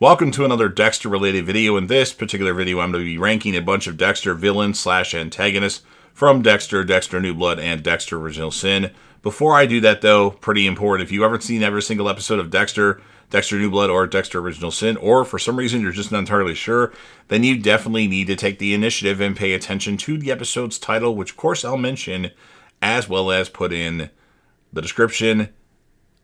Welcome to another Dexter-related video. In this particular video, I'm going to be ranking a bunch of Dexter villains / antagonists from Dexter, Dexter New Blood, and Dexter Original Sin. Before I do that, though, pretty important, if you've ever seen every single episode of Dexter, Dexter New Blood, or Dexter Original Sin, or for some reason you're just not entirely sure, then you definitely need to take the initiative and pay attention to the episode's title, which of course I'll mention, as well as put in the description.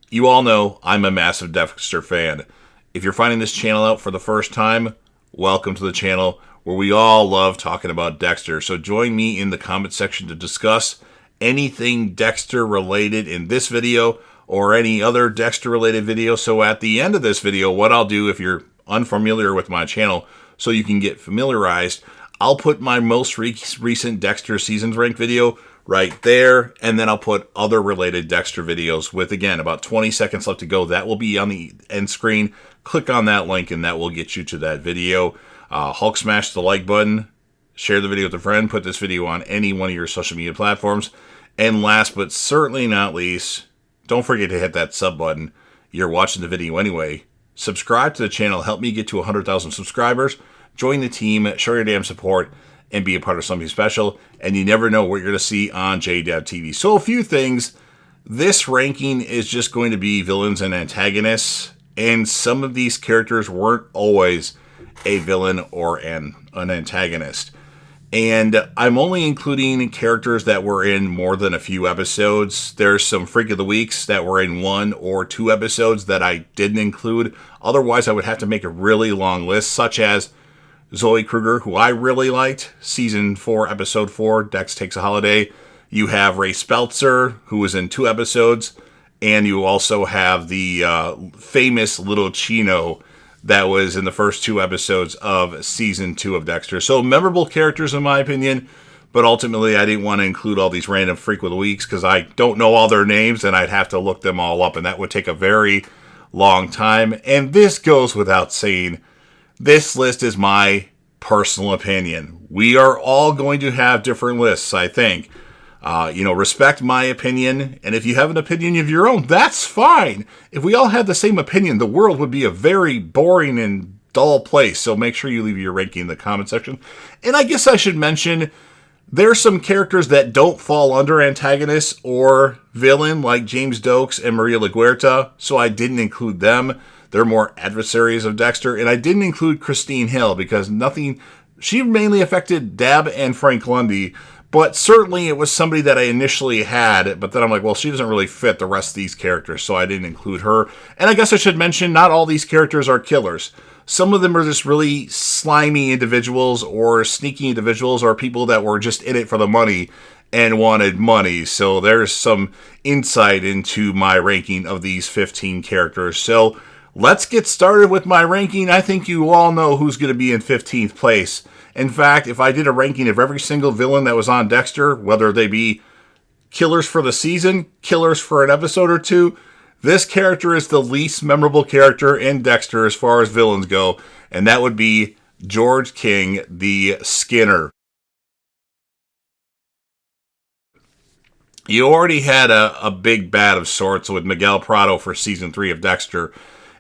You all know I'm a massive Dexter fan. If you're finding this channel out for the first time, welcome to the channel where we all love talking about Dexter. So join me in the comment section to discuss anything Dexter related in this video or any other Dexter related video. So at the end of this video, what I'll do, if you're unfamiliar with my channel, so you can get familiarized, I'll put my most recent Dexter Seasons Rank video right there, and then I'll put other related Dexter videos with, again, about 20 seconds left to go. That will be on the end screen. Click on that link and that will get you to that video. Hulk smash the like button, share the video with a friend, put this video on any one of your social media platforms, and last but certainly not least, don't forget to hit that sub button. You're watching the video anyway. Subscribe to the channel, help me get to 100,000 subscribers, join the team, show your damn support, and be a part of something special, and you never know what you're going to see on JDab TV. So a few things. This ranking is just going to be villains and antagonists, and some of these characters weren't always a villain or an antagonist. And I'm only including characters that were in more than a few episodes. There's some Freak of the Weeks that were in 1 or 2 episodes that I didn't include. Otherwise, I would have to make a really long list, such as Zoe Kruger, who I really liked, Season 4, Episode 4, Dex Takes a Holiday. You have Ray Speltzer, who was in 2 episodes. And you also have the famous Little Chino that was in the first 2 episodes of Season 2 of Dexter. So memorable characters in my opinion, but ultimately I didn't want to include all these random Freak of the Weeks because I don't know all their names and I'd have to look them all up, and that would take a very long time. And this goes without saying. This list is my personal opinion. We are all going to have different lists, I think. Respect my opinion, and if you have an opinion of your own, that's fine. If we all had the same opinion, the world would be a very boring and dull place, so make sure you leave your ranking in the comment section. And I guess I should mention, there's some characters that don't fall under antagonists or villain, like James Dokes and Maria LaGuerta, so I didn't include them. They're more adversaries of Dexter, and I didn't include Christine Hill because she mainly affected Dab and Frank Lundy, but certainly it was somebody that I initially had, but then I'm like, well, she doesn't really fit the rest of these characters, so I didn't include her. And I guess I should mention, not all these characters are killers. Some of them are just really slimy individuals or sneaky individuals or people that were just in it for the money and wanted money. So there's some insight into my ranking of these 15 characters. So let's get started with my ranking. I think you all know who's going to be in 15th place. In fact, if I did a ranking of every single villain that was on Dexter, whether they be killers for the season, killers for an episode or 2, this character is the least memorable character in Dexter as far as villains go, and that would be George King, the Skinner. You already had a big bad of sorts with Miguel Prado for Season 3 of Dexter,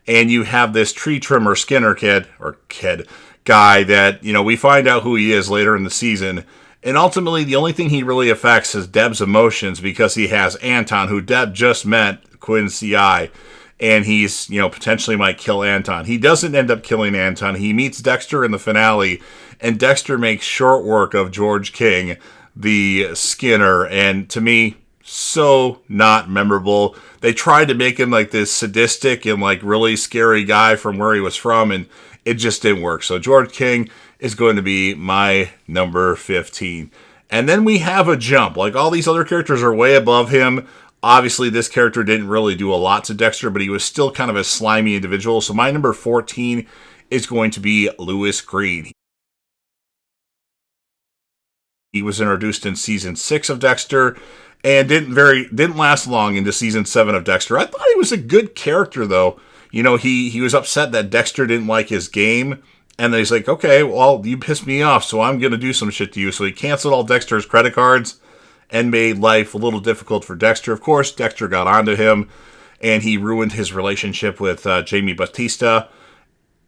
and you have this tree trimmer Skinner guy that, we find out who he is later in the season. And ultimately, the only thing he really affects is Deb's emotions because he has Anton, who Deb just met, Quinn CI, and he's, potentially might kill Anton. He doesn't end up killing Anton. He meets Dexter in the finale, and Dexter makes short work of George King, the Skinner, and to me, so not memorable. They tried to make him like this sadistic and like really scary guy from where he was from, and it just didn't work. So George King is going to be my number 15. And then we have a jump. Like, all these other characters are way above him. Obviously, this character didn't really do a lot to Dexter, but he was still kind of a slimy individual. So my number 14 is going to be Louis Green. He was introduced in Season 6 of Dexter and didn't last long into Season 7 of Dexter. I thought he was a good character, though. He was upset that Dexter didn't like his game, and then he's like, okay, well, you pissed me off, so I'm going to do some shit to you. So he canceled all Dexter's credit cards and made life a little difficult for Dexter. Of course, Dexter got onto him, and he ruined his relationship with Jamie Batista.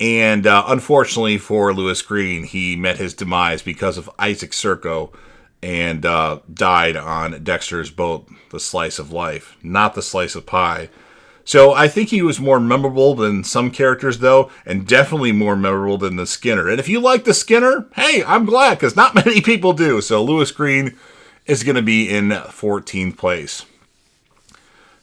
And unfortunately for Lewis Green, he met his demise because of Isaac Serco and died on Dexter's boat, The Slice of Life, not The Slice of Pie. So I think he was more memorable than some characters, though, and definitely more memorable than the Skinner. And if you like the Skinner, hey, I'm glad, because not many people do. So Lewis Green is going to be in 14th place.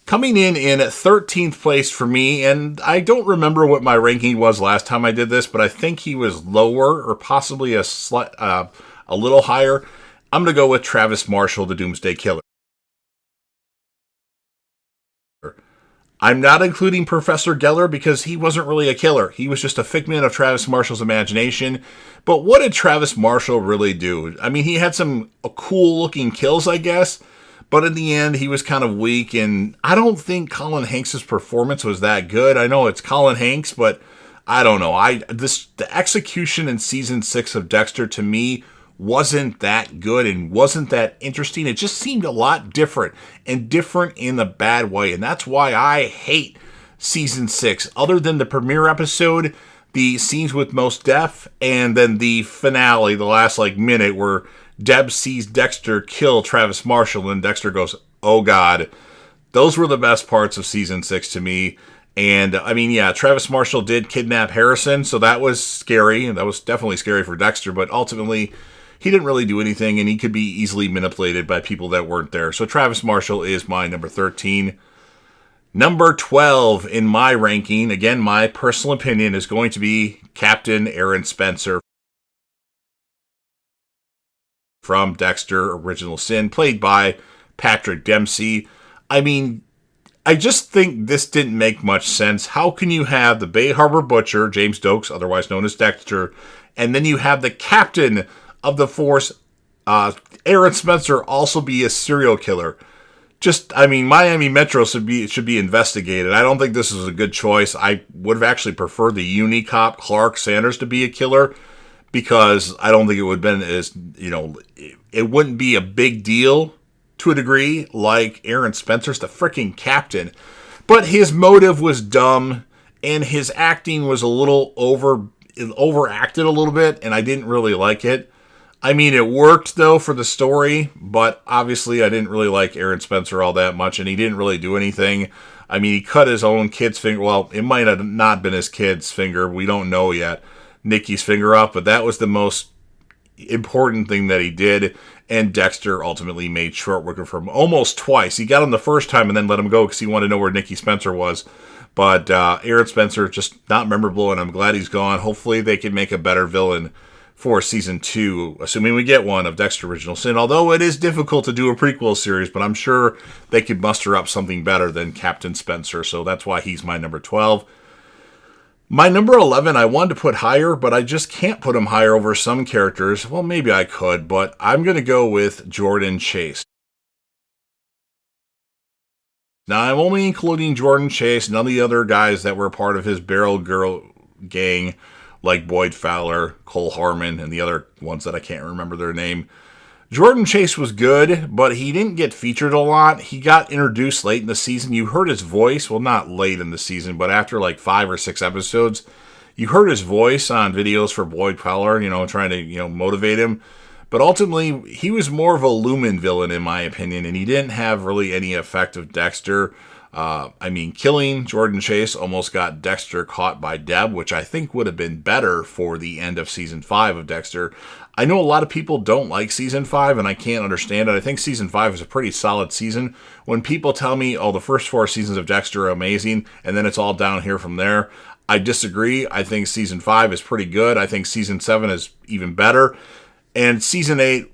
Coming in 13th place for me, and I don't remember what my ranking was last time I did this, but I think he was lower or possibly a little higher. I'm going to go with Travis Marshall, the Doomsday Killer. I'm not including Professor Geller because he wasn't really a killer. He was just a figment of Travis Marshall's imagination. But what did Travis Marshall really do? I mean, he had some cool-looking kills, I guess. But in the end, he was kind of weak, and I don't think Colin Hanks' performance was that good. I know it's Colin Hanks, but I don't know. The execution in season 6 of Dexter, to me, wasn't that good and wasn't that interesting. It just seemed a lot different, and different in the bad way. And that's why I hate season 6. Other than the premiere episode, the scenes with Mos Def, and then the finale, the last minute where Deb sees Dexter kill Travis Marshall, and Dexter goes, "Oh God." Those were the best parts of season 6 to me. And I mean, yeah, Travis Marshall did kidnap Harrison, so that was scary. That was definitely scary for Dexter, but ultimately, he didn't really do anything, and he could be easily manipulated by people that weren't there. So Travis Marshall is my number 13. Number 12 in my ranking, again, my personal opinion, is going to be Captain Aaron Spencer from Dexter Original Sin, played by Patrick Dempsey. I mean, I just think this didn't make much sense. How can you have the Bay Harbor Butcher, James Dokes, otherwise known as Dexter, and then you have the captain of the force, Aaron Spencer, also be a serial killer? Miami Metro should be investigated. I don't think this is a good choice. I would have actually preferred the Unicop Clark Sanders to be a killer, because I don't think it would have been as, it wouldn't be a big deal to a degree like Aaron Spencer's the freaking captain. But his motive was dumb, and his acting was a little overacted a little bit, and I didn't really like it. I mean, it worked, though, for the story, but obviously I didn't really like Aaron Spencer all that much, and he didn't really do anything. I mean, he cut his own kid's finger. Well, it might have not been his kid's finger. We don't know yet. Nikki's finger off, but that was the most important thing that he did, and Dexter ultimately made short work of him almost twice. He got him the first time and then let him go because he wanted to know where Nikki Spencer was. But Aaron Spencer, just not memorable, and I'm glad he's gone. Hopefully they can make a better villain for season 2, assuming we get one, of Dexter Original Sin. Although it is difficult to do a prequel series, but I'm sure they could muster up something better than Captain Spencer, so that's why he's my number 12. My number 11 I wanted to put higher, but I just can't put him higher over some characters. Well, maybe I could, but I'm going to go with Jordan Chase. Now, I'm only including Jordan Chase, none of the other guys that were part of his Barrel Girl gang, like Boyd Fowler, Cole Harmon, and the other ones that I can't remember their name. Jordan Chase was good, but he didn't get featured a lot. He got introduced late in the season. You heard his voice. Well, not late in the season, but after 5 or 6 episodes, you heard his voice on videos for Boyd Fowler, trying to, motivate him. But ultimately, he was more of a Lumen villain, in my opinion, and he didn't have really any effect of Dexter. Killing Jordan Chase almost got Dexter caught by Deb, which I think would have been better for the end of season 5 of Dexter. I know a lot of people don't like season 5, and I can't understand it. I think season 5 is a pretty solid season. When people tell me, the first 4 seasons of Dexter are amazing, and then it's all down here from there, I disagree. I think season 5 is pretty good. I think season 7 is even better. And season 8,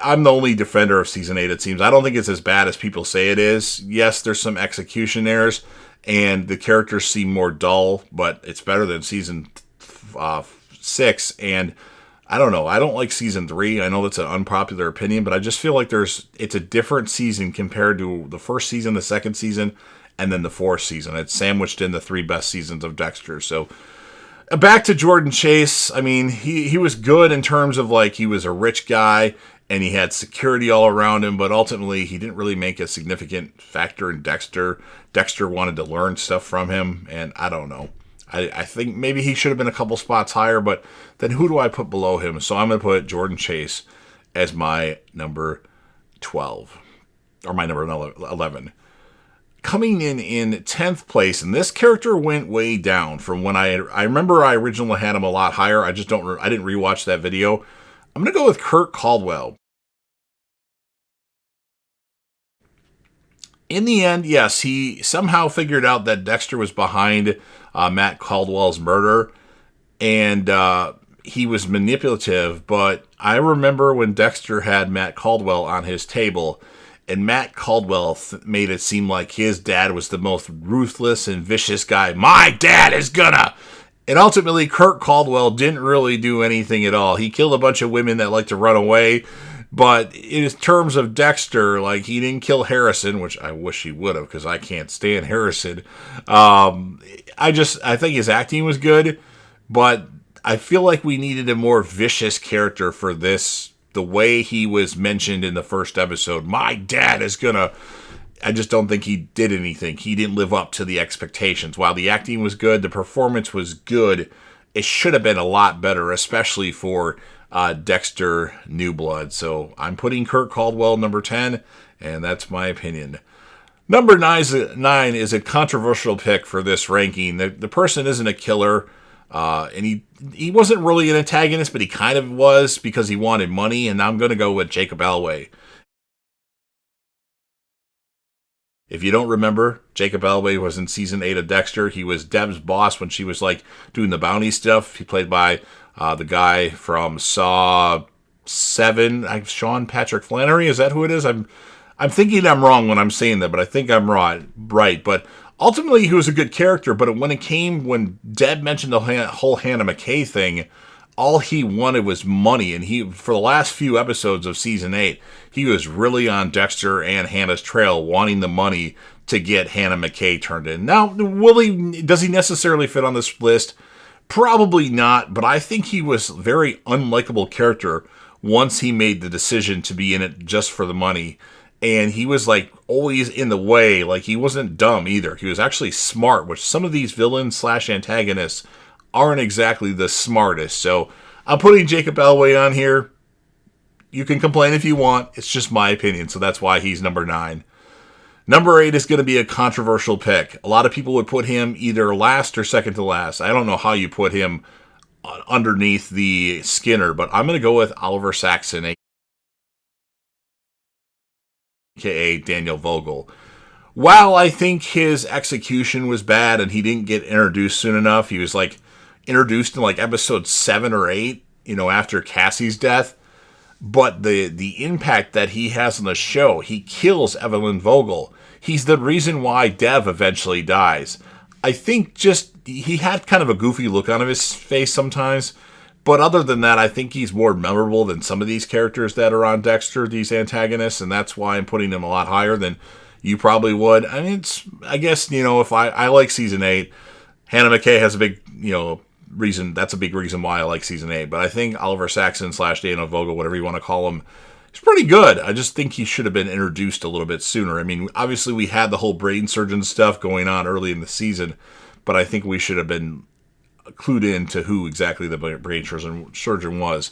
I'm the only defender of season 8, it seems. I don't think it's as bad as people say it is. Yes, there's some execution errors, and the characters seem more dull, but it's better than season 6. And I don't know. I don't like season 3. I know that's an unpopular opinion, but I just feel like it's a different season compared to the first season, the second season, and then the 4th season. It's sandwiched in the 3 best seasons of Dexter. So back to Jordan Chase. I mean, he was good in terms of he was a rich guy and he had security all around him, but ultimately he didn't really make a significant factor in Dexter. Dexter wanted to learn stuff from him, and I don't know. I think maybe he should have been a couple spots higher, but then who do I put below him? So I'm going to put Jordan Chase as my number 12, or my number 11. Coming in 10th place, and this character went way down from when I remember I originally had him a lot higher. I didn't rewatch that video. I'm going to go with Kurt Caldwell. In the end, yes, he somehow figured out that Dexter was behind Matt Caldwell's murder, and he was manipulative, but I remember when Dexter had Matt Caldwell on his table, and Matt Caldwell made it seem like his dad was the most ruthless and vicious guy. My dad is gonna! And ultimately, Kurt Caldwell didn't really do anything at all. He killed a bunch of women that like to run away, but in terms of Dexter, like, he didn't kill Harrison, which I wish he would have, because I can't stand Harrison. I think his acting was good, but I feel like we needed a more vicious character for this, the way he was mentioned in the first episode. My dad is gonna... I just don't think he did anything. He didn't live up to the expectations. While the acting was good, the performance was good, it should have been a lot better, especially for Dexter New Blood. So I'm putting Kurt Caldwell number 10, and that's my opinion. Number 9 is a controversial pick for this ranking. The person isn't a killer, and he wasn't really an antagonist, but he kind of was because he wanted money, and I'm going to go with Jacob Elway. If you don't remember, Jacob Elway was in season 8 of Dexter. He was Deb's boss when she was like doing the bounty stuff. He played by the guy from Saw 7, Sean Patrick Flannery. Is that who it is? I'm thinking I'm wrong when I'm saying that, but I think I'm right. But ultimately, he was a good character. But when Deb mentioned the whole Hannah McKay thing, all he wanted was money. And for the last few episodes of season 8, he was really on Dexter and Hannah's trail, wanting the money to get Hannah McKay turned in. Now, does he necessarily fit on this list? Probably not, but I think he was a very unlikable character once he made the decision to be in it just for the money. And he was like always in the way. Like, he wasn't dumb either. He was actually smart, which some of these villains / antagonists aren't exactly the smartest. So I'm putting Jacob Elway on here. You can complain if you want. It's just my opinion. So that's why he's number 9. Number 8 is going to be a controversial pick. A lot of people would put him either last or second to last. I don't know how you put him underneath the Skinner, but I'm going to go with Oliver Saxon, a.k.a. Daniel Vogel. While I think his execution was bad and he didn't get introduced soon enough, he was like introduced in like episode 7 or 8, after Cassie's death. But the impact that he has on the show, he kills Evelyn Vogel. He's the reason why Dev eventually dies. I think just he had kind of a goofy look on his face sometimes. But other than that, I think he's more memorable than some of these characters that are on Dexter, these antagonists. And that's why I'm putting him a lot higher than you probably would. I mean, I guess, if I like season 8, Hannah McKay has a big, reason. That's a big reason why I like season 8. But I think Oliver Saxon / Daniel Vogel, whatever you want to call him, is pretty good. I just think he should have been introduced a little bit sooner. I mean, obviously we had the whole brain surgeon stuff going on early in the season, but I think we should have been clued in to who exactly the brain surgeon was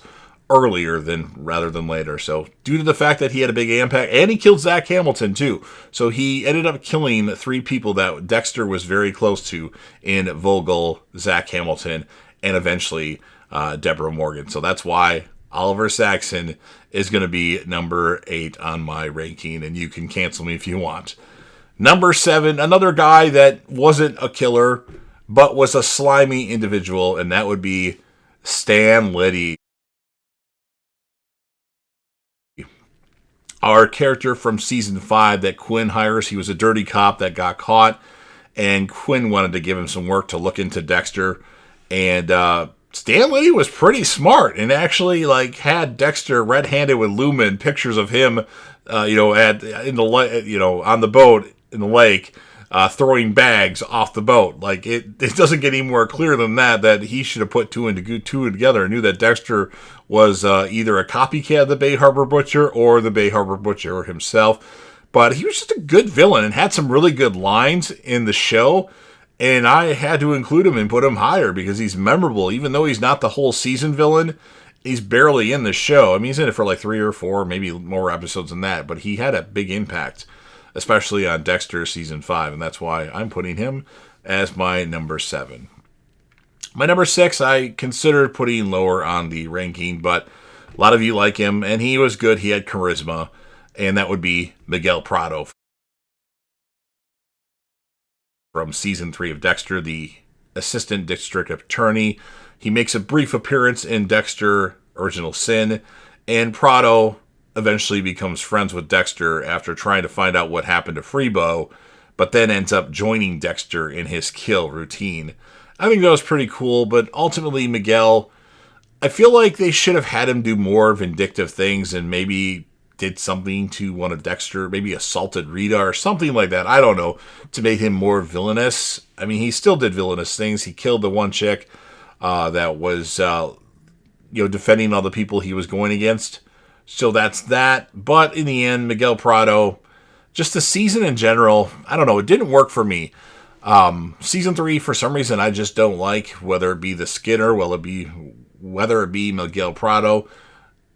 earlier rather than later. So due to the fact that he had a big impact, and he killed Zach Hamilton too. So he ended up killing 3 people that Dexter was very close to in Vogel, Zach Hamilton, and eventually Deborah Morgan. So that's why Oliver Saxon is going to be number 8 on my ranking, and you can cancel me if you want. Number 7, another guy that wasn't a killer, but was a slimy individual, and that would be Stan Liddy. Our character from season 5 that Quinn hires, he was a dirty cop that got caught, and Quinn wanted to give him some work to look into Dexter. And Stan Liddy was pretty smart and actually had Dexter red-handed with Lumen, pictures of him, on the boat in the lake, throwing bags off the boat. It doesn't get any more clear than that he should have put two together and knew that Dexter was either a copycat of the Bay Harbor Butcher or the Bay Harbor Butcher himself. But he was just a good villain and had some really good lines in the show. And I had to include him and put him higher because he's memorable. Even though he's not the whole season villain, he's barely in the show. I mean, he's in it for like 3 or 4, maybe more episodes than that. But he had a big impact, especially on Dexter season 5. And that's why I'm putting him as my number 7. My number 6, I considered putting lower on the ranking, but a lot of you like him, and he was good. He had charisma, and that would be Miguel Prado from season 3 of Dexter, the assistant district attorney. He makes a brief appearance in Dexter Original Sin, and Prado eventually becomes friends with Dexter after trying to find out what happened to Freebo, but then ends up joining Dexter in his kill routine. I think that was pretty cool, but ultimately Miguel, I feel like they should have had him do more vindictive things and maybe did something to one of Dexter, maybe assaulted Rita or something like that. I don't know, to make him more villainous. I mean, he still did villainous things. He killed the one chick that was, defending all the people he was going against. So that's that. But in the end, Miguel Prado, just the season in general, I don't know, it didn't work for me. Season 3, for some reason, I just don't like, whether it be the Skinner, whether it be Miguel Prado.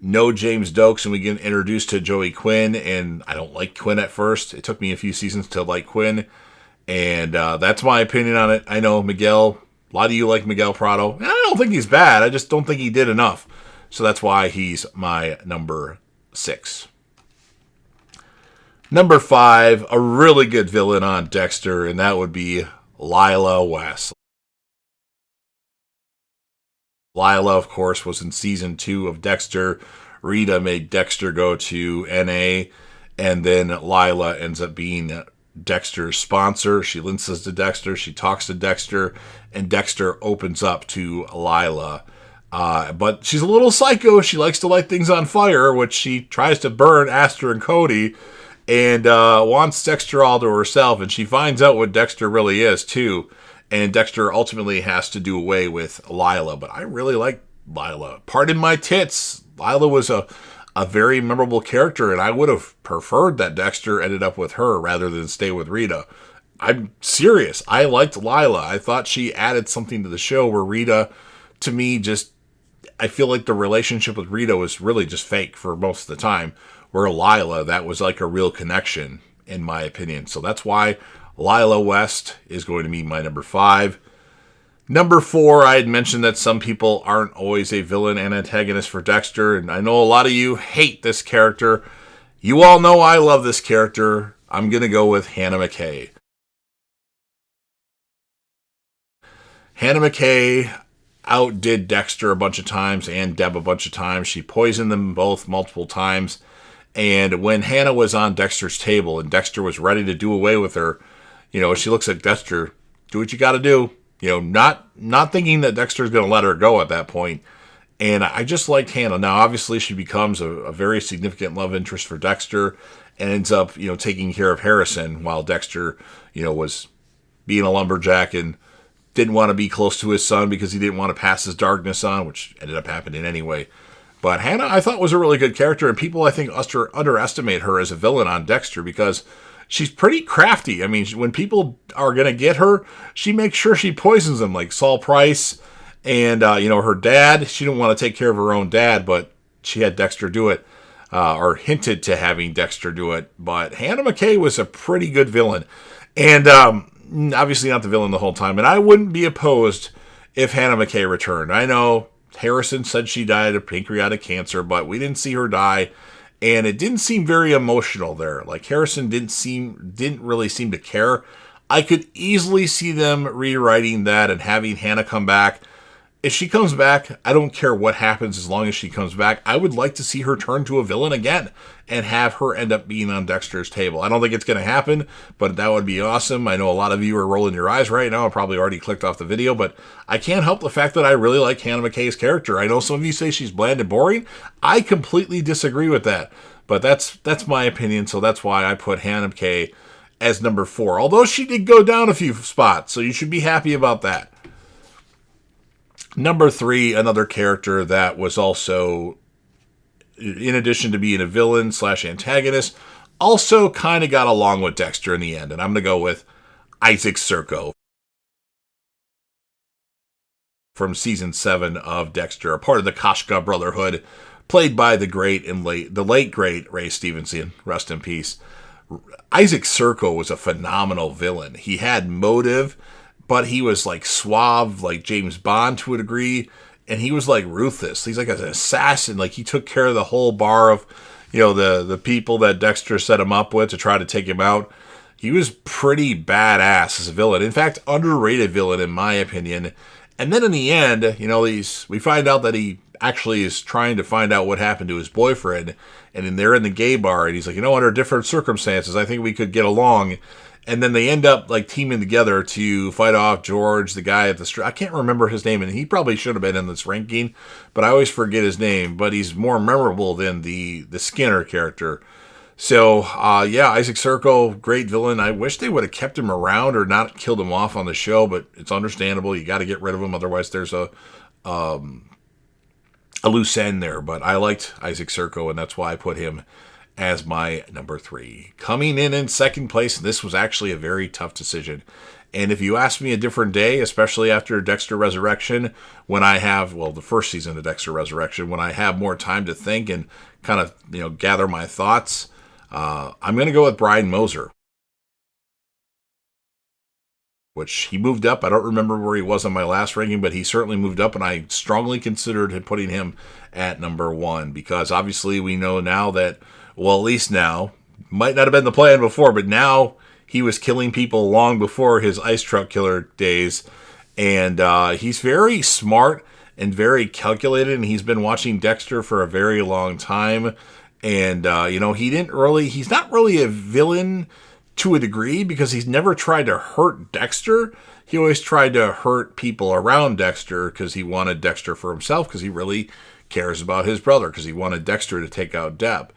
No James Dokes, and we get introduced to Joey Quinn, and I don't like Quinn at first. It took me a few seasons to like Quinn, and that's my opinion on it. I know Miguel, a lot of you like Miguel Prado, and I don't think he's bad. I just don't think he did enough. So that's why he's my number 6. Number 5, a really good villain on Dexter, and that would be Lila West. Lila, of course, was in season 2 of Dexter. Rita made Dexter go to NA, and then Lila ends up being Dexter's sponsor. She listens to Dexter, she talks to Dexter, and Dexter opens up to Lila. But she's a little psycho. She likes to light things on fire, which she tries to burn Aster and Cody, and wants Dexter all to herself, and she finds out what Dexter really is, too. And Dexter ultimately has to do away with Lila. But I really like Lila. Pardon my tits. Lila was a very memorable character, and I would have preferred that Dexter ended up with her rather than stay with Rita. I'm serious. I liked Lila. I thought she added something to the show where Rita, to me, I feel like the relationship with Rita was really just fake for most of the time. Where Lila, that was like a real connection, in my opinion. So that's why Lila West is going to be my number 5. Number 4, I had mentioned that some people aren't always a villain and antagonist for Dexter, and I know a lot of you hate this character. You all know I love this character. I'm going to go with Hannah McKay. Hannah McKay outdid Dexter a bunch of times and Deb a bunch of times. She poisoned them both multiple times. And when Hannah was on Dexter's table and Dexter was ready to do away with her, she looks at Dexter, do what you got to do. Not thinking that Dexter's going to let her go at that point. And I just liked Hannah. Now, obviously, she becomes a very significant love interest for Dexter and ends up, taking care of Harrison while Dexter, was being a lumberjack and didn't want to be close to his son because he didn't want to pass his darkness on, which ended up happening anyway. But Hannah, I thought, was a really good character, and people, I think, underestimate her as a villain on Dexter because she's pretty crafty. I mean, when people are going to get her, she makes sure she poisons them, like Saul Price and, her dad. She didn't want to take care of her own dad, but she had Dexter do it, or hinted to having Dexter do it. But Hannah McKay was a pretty good villain, and obviously not the villain the whole time. And I wouldn't be opposed if Hannah McKay returned. I know Harrison said she died of pancreatic cancer, but we didn't see her die, and it didn't seem very emotional there. Like, Harrison didn't really seem to care. I could easily see them rewriting that and having Hannah come back. If she comes back, I don't care what happens as long as she comes back. I would like to see her turn to a villain again and have her end up being on Dexter's table. I don't think it's going to happen, but that would be awesome. I know a lot of you are rolling your eyes right now. I probably already clicked off the video, but I can't help the fact that I really like Hannah McKay's character. I know some of you say she's bland and boring. I completely disagree with that, but that's my opinion, so that's why I put Hannah McKay as number 4, although she did go down a few spots, so you should be happy about that. Number 3, another character that was also, in addition to being a villain / antagonist, also kind of got along with Dexter in the end. And I'm going to go with Isaac Serco from season 7 of Dexter, a part of the Koshka Brotherhood, played by the late great Ray Stevenson, rest in peace. Isaac Serco was a phenomenal villain. He had motive, but he was like suave, like James Bond to a degree, and he was like ruthless. He's like an assassin. Like, he took care of the whole bar of, the people that Dexter set him up with to try to take him out. He was pretty badass as a villain. In fact, underrated villain in my opinion. And then in the end, we find out that he actually is trying to find out what happened to his boyfriend, and then they're in the gay bar, and he's like, under different circumstances, I think we could get along. And then they end up like teaming together to fight off George, the guy at the street. I can't remember his name, and he probably should have been in this ranking, but I always forget his name. But he's more memorable than the Skinner character. So, Isaac Serco, great villain. I wish they would have kept him around or not killed him off on the show, but it's understandable. You got to get rid of him, otherwise there's a loose end there. But I liked Isaac Serco, and that's why I put him as my number 3. Coming in second place, this was actually a very tough decision. And if you ask me a different day, especially after Dexter Resurrection, when I have, the first season of Dexter Resurrection, when I have more time to think and kind of, gather my thoughts, I'm going to go with Brian Moser, which he moved up. I don't remember where he was on my last ranking, but he certainly moved up, and I strongly considered putting him at number 1, because obviously we know now that, at least now, might not have been the plan before, but now he was killing people long before his ice truck killer days, and he's very smart and very calculated, and he's been watching Dexter for a very long time. And, he's not really a villain to a degree, because he's never tried to hurt Dexter. He always tried to hurt people around Dexter because he wanted Dexter for himself, because he really cares about his brother, because he wanted Dexter to take out Deb.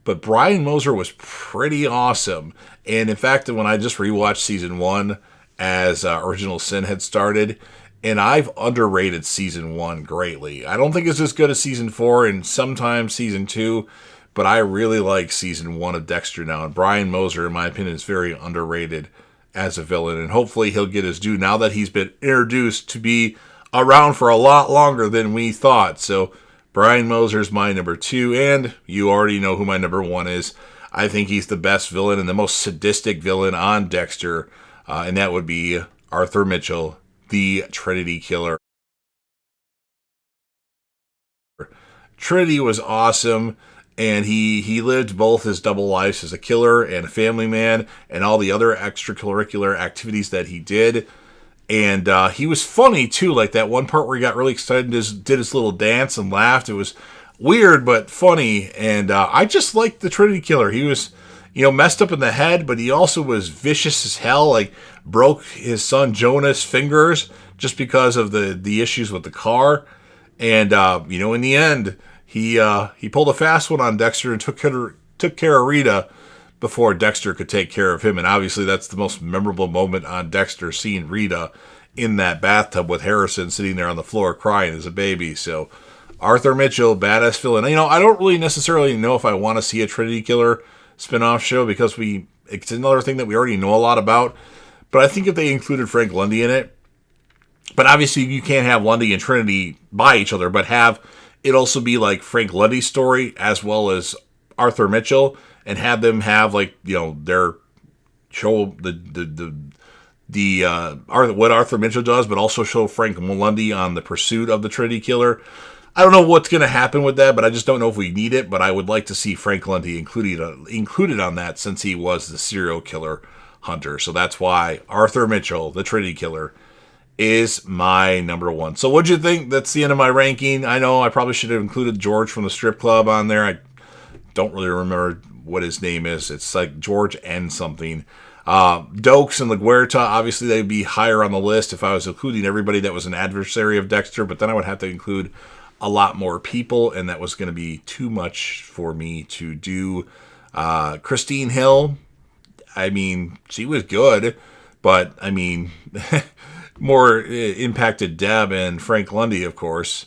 But Brian Moser was pretty awesome. And in fact, when I just rewatched season 1 as Original Sin had started, and I've underrated season 1 greatly. I don't think it's as good as season 4 and sometimes season 2, but I really like season 1 of Dexter now. And Brian Moser, in my opinion, is very underrated as a villain. And hopefully he'll get his due now that he's been introduced to be around for a lot longer than we thought. So Brian Moser's my number 2. And you already know who my number 1 is. I think he's the best villain and the most sadistic villain on Dexter. And that would be Arthur Mitchell, the Trinity Killer. Trinity was awesome. And he lived both his double lives as a killer and a family man and all the other extracurricular activities that he did. And he was funny, too. Like that one part where he got really excited and did his little dance and laughed. It was weird but funny. And I just liked the Trinity Killer. He was, messed up in the head, but he also was vicious as hell. Like, broke his son Jonah's fingers just because of the issues with the car. And, in the end, he pulled a fast one on Dexter and took care of Rita before Dexter could take care of him. And obviously that's the most memorable moment on Dexter, seeing Rita in that bathtub with Harrison sitting there on the floor crying as a baby. So Arthur Mitchell, badass villain. I don't really necessarily know if I want to see a Trinity Killer spinoff show, because it's another thing that we already know a lot about. But I think if they included Frank Lundy in it, but obviously you can't have Lundy and Trinity by each other, but have it also be like Frank Lundy's story as well as Arthur Mitchell, and have them have their show what Arthur Mitchell does, but also show Frank Lundy on the pursuit of the Trinity Killer. I don't know what's going to happen with that, but I just don't know if we need it. But I would like to see Frank Lundy included on that, since he was the serial killer hunter. So that's why Arthur Mitchell, the Trinity Killer, is my number 1. So what'd you think? That's the end of my ranking. I know I probably should have included George from the strip club on there. I don't really remember what his name is. It's like George N. something. Dokes and LaGuerta, obviously they'd be higher on the list if I was including everybody that was an adversary of Dexter, but then I would have to include a lot more people, and that was going to be too much for me to do. Christine Hill, she was good, but more impacted Deb and Frank Lundy, of course.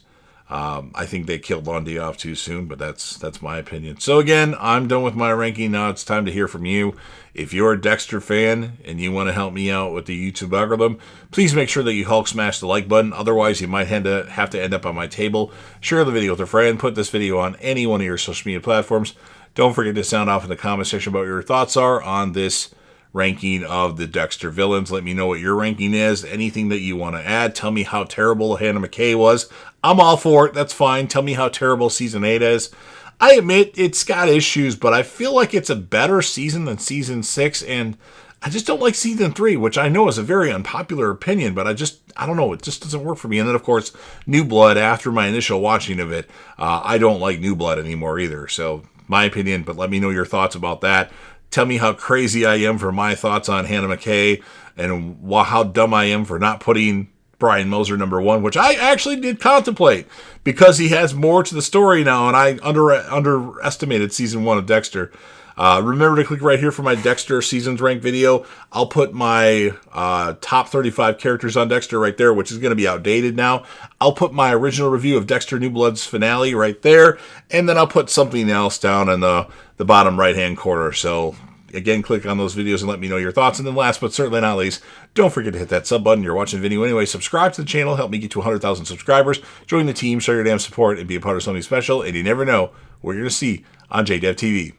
I think they killed Lundy off too soon, but that's my opinion. So again, I'm done with my ranking. Now it's time to hear from you. If you're a Dexter fan and you want to help me out with the YouTube algorithm, please make sure that you Hulk smash the like button. Otherwise, you might have to end up on my table. Share the video with a friend. Put this video on any one of your social media platforms. Don't forget to sound off in the comment section about what your thoughts are on this ranking of the Dexter villains. Let me know what your ranking is. Anything that you want to add. Tell me how terrible Hannah McKay was. I'm all for it. That's fine. Tell me how terrible season 8 is. I admit it's got issues, but I feel like it's a better season than season 6, and I just don't like season 3, which I know is a very unpopular opinion, but I don't know, it just doesn't work for me. And then, of course, New Blood, after my initial watching of it, I don't like New Blood anymore either. So, my opinion, but let me know your thoughts about that. Tell me how crazy I am for my thoughts on Hannah McKay, and how dumb I am for not putting Brian Moser number 1, which I actually did contemplate because he has more to the story now, and I underestimated season 1 of Dexter. Remember to click right here for my Dexter Seasons Rank video. I'll put my top 35 characters on Dexter right there, which is going to be outdated now. I'll put my original review of Dexter New Blood's finale right there, and then I'll put something else down in the bottom right-hand corner. So, again, click on those videos and let me know your thoughts. And then last but certainly not least, don't forget to hit that sub button. You're watching the video anyway. Subscribe to the channel. Help me get to 100,000 subscribers. Join the team, show your damn support, and be a part of something special. And you never know what you're going to see on JDev TV.